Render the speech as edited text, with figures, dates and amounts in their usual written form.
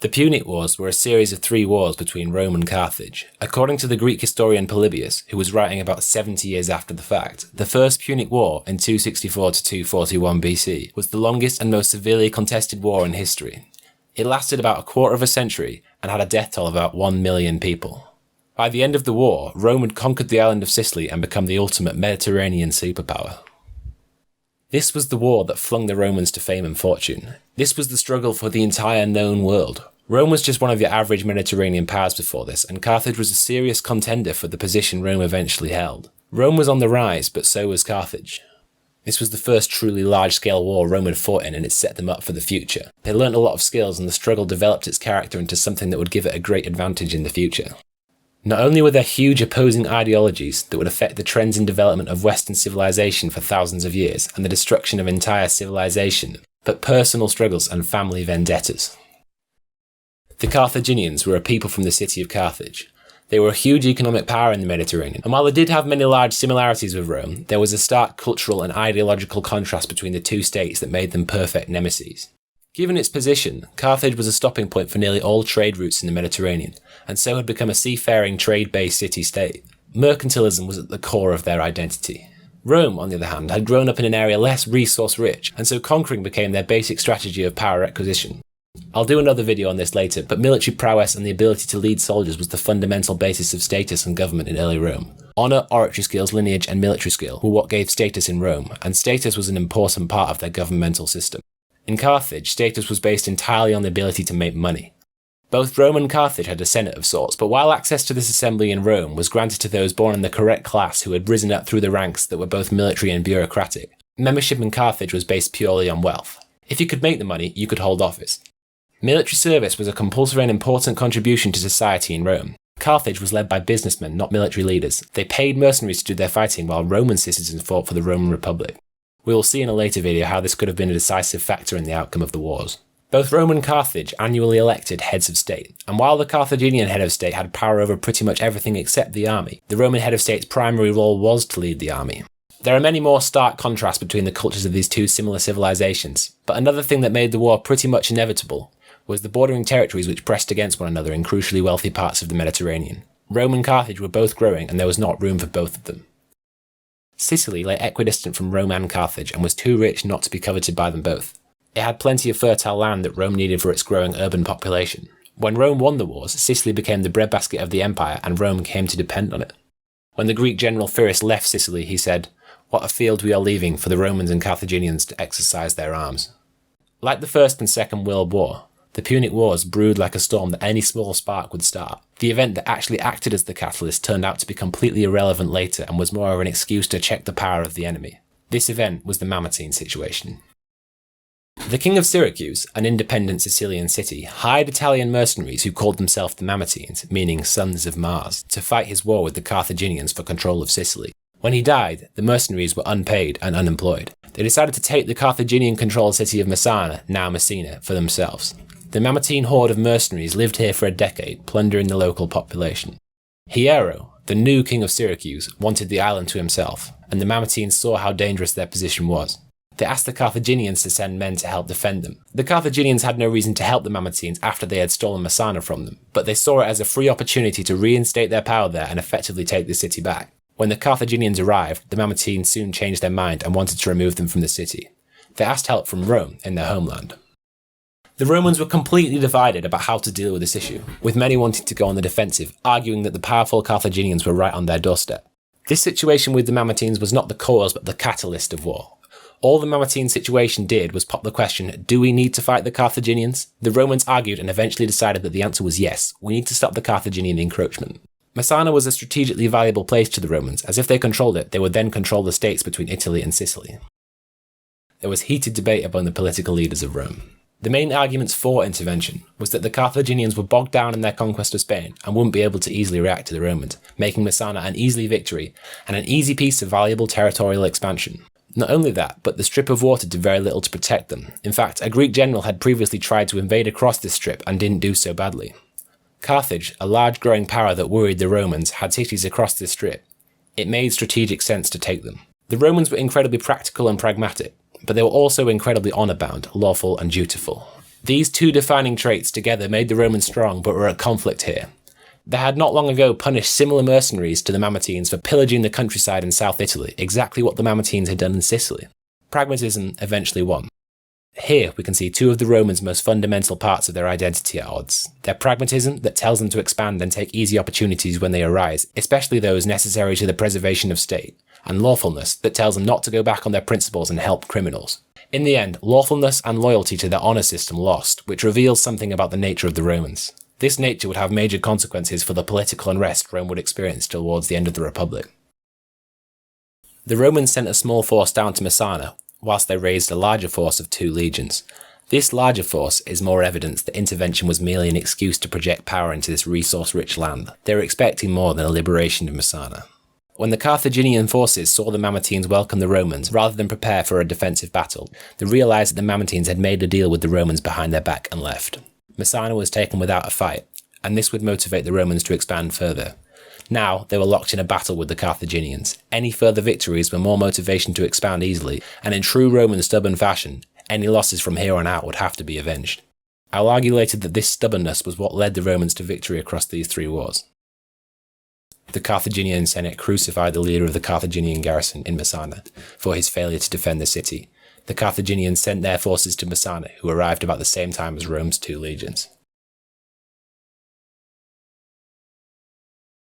The Punic Wars were a series of 3 wars between Rome and Carthage. According to the Greek historian Polybius, who was writing about 70 years after the fact, the First Punic War in 264 to 241 BC was the longest and most severely contested war in history. It lasted about a quarter of a century and had a death toll of about 1 million people. By the end of the war, Rome had conquered the island of Sicily and become the ultimate Mediterranean superpower. This was the war that flung the Romans to fame and fortune. This was the struggle for the entire known world. Rome was just one of your average Mediterranean powers before this, and Carthage was a serious contender for the position Rome eventually held. Rome was on the rise, but so was Carthage. This was the first truly large-scale war Rome had fought in, and it set them up for the future. They learnt a lot of skills, and the struggle developed its character into something that would give it a great advantage in the future. Not only were there huge opposing ideologies that would affect the trends in development of Western civilization for thousands of years, and the destruction of entire civilization, but personal struggles and family vendettas. The Carthaginians were a people from the city of Carthage. They were a huge economic power in the Mediterranean, and while they did have many large similarities with Rome, there was a stark cultural and ideological contrast between the two states that made them perfect nemeses. Given its position, Carthage was a stopping point for nearly all trade routes in the Mediterranean, and so had become a seafaring, trade-based city-state. Mercantilism was at the core of their identity. Rome, on the other hand, had grown up in an area less resource-rich, and so conquering became their basic strategy of power acquisition. I'll do another video on this later, but military prowess and the ability to lead soldiers was the fundamental basis of status and government in early Rome. Honour, oratory skills, lineage and military skill were what gave status in Rome, and status was an important part of their governmental system. In Carthage, status was based entirely on the ability to make money. Both Rome and Carthage had a senate of sorts, but while access to this assembly in Rome was granted to those born in the correct class who had risen up through the ranks that were both military and bureaucratic, membership in Carthage was based purely on wealth. If you could make the money, you could hold office. Military service was a compulsory and important contribution to society in Rome. Carthage was led by businessmen, not military leaders. They paid mercenaries to do their fighting, while Roman citizens fought for the Roman Republic. We will see in a later video how this could have been a decisive factor in the outcome of the wars. Both Rome and Carthage annually elected heads of state, and while the Carthaginian head of state had power over pretty much everything except the army, the Roman head of state's primary role was to lead the army. There are many more stark contrasts between the cultures of these two similar civilizations, but another thing that made the war pretty much inevitable was the bordering territories which pressed against one another in crucially wealthy parts of the Mediterranean. Rome and Carthage were both growing, and there was not room for both of them. Sicily lay equidistant from Rome and Carthage and was too rich not to be coveted by them both. It had plenty of fertile land that Rome needed for its growing urban population. When Rome won the wars, Sicily became the breadbasket of the empire and Rome came to depend on it. When the Greek general Pyrrhus left Sicily, he said, "What a field we are leaving for the Romans and Carthaginians to exercise their arms." Like the First and Second World War, the Punic Wars brewed like a storm that any small spark would start. The event that actually acted as the catalyst turned out to be completely irrelevant later and was more of an excuse to check the power of the enemy. This event was the Mamertine situation. The king of Syracuse, an independent Sicilian city, hired Italian mercenaries who called themselves the Mamertines, meaning sons of Mars, to fight his war with the Carthaginians for control of Sicily. When he died, the mercenaries were unpaid and unemployed. They decided to take the Carthaginian-controlled city of Messana, now Messina, for themselves. The Mamertine horde of mercenaries lived here for a decade, plundering the local population. Hiero, the new king of Syracuse, wanted the island to himself, and the Mamertines saw how dangerous their position was. They asked the Carthaginians to send men to help defend them. The Carthaginians had no reason to help the Mamertines after they had stolen Messana from them, but they saw it as a free opportunity to reinstate their power there and effectively take the city back. When the Carthaginians arrived, the Mamertines soon changed their mind and wanted to remove them from the city. They asked help from Rome in their homeland. The Romans were completely divided about how to deal with this issue, with many wanting to go on the defensive, arguing that the powerful Carthaginians were right on their doorstep. This situation with the Mamertines was not the cause but the catalyst of war. All the Mamertine situation did was pop the question, do we need to fight the Carthaginians? The Romans argued and eventually decided that the answer was yes, we need to stop the Carthaginian encroachment. Messana was a strategically valuable place to the Romans, as if they controlled it, they would then control the states between Italy and Sicily. There was heated debate among the political leaders of Rome. The main arguments for intervention was that the Carthaginians were bogged down in their conquest of Spain and wouldn't be able to easily react to the Romans, making Messana an easy victory and an easy piece of valuable territorial expansion. Not only that, but the strip of water did very little to protect them. In fact, a Greek general had previously tried to invade across this strip and didn't do so badly. Carthage, a large growing power that worried the Romans, had cities across this strip. It made strategic sense to take them. The Romans were incredibly practical and pragmatic, but they were also incredibly honour-bound, lawful and dutiful. These two defining traits together made the Romans strong, but were at conflict here. They had not long ago punished similar mercenaries to the Mamertines for pillaging the countryside in South Italy, exactly what the Mamertines had done in Sicily. Pragmatism eventually won. Here we can see two of the Romans' most fundamental parts of their identity at odds. Their pragmatism that tells them to expand and take easy opportunities when they arise, especially those necessary to the preservation of state, and lawfulness that tells them not to go back on their principles and help criminals. In the end, lawfulness and loyalty to their honour system lost, which reveals something about the nature of the Romans. This nature would have major consequences for the political unrest Rome would experience towards the end of the Republic. The Romans sent a small force down to Messana, whilst they raised a larger force of 2 legions. This larger force is more evidence that intervention was merely an excuse to project power into this resource-rich land. They were expecting more than a liberation of Messana. When the Carthaginian forces saw the Mamertines welcome the Romans rather than prepare for a defensive battle, they realised that the Mamertines had made a deal with the Romans behind their back and left. Messana was taken without a fight, and this would motivate the Romans to expand further. Now, they were locked in a battle with the Carthaginians. Any further victories were more motivation to expand easily, and in true Roman stubborn fashion, any losses from here on out would have to be avenged. I'll argue later that this stubbornness was what led the Romans to victory across these 3 wars. The Carthaginian Senate crucified the leader of the Carthaginian garrison in Messana for his failure to defend the city. The Carthaginians sent their forces to Messana, who arrived about the same time as Rome's 2 legions.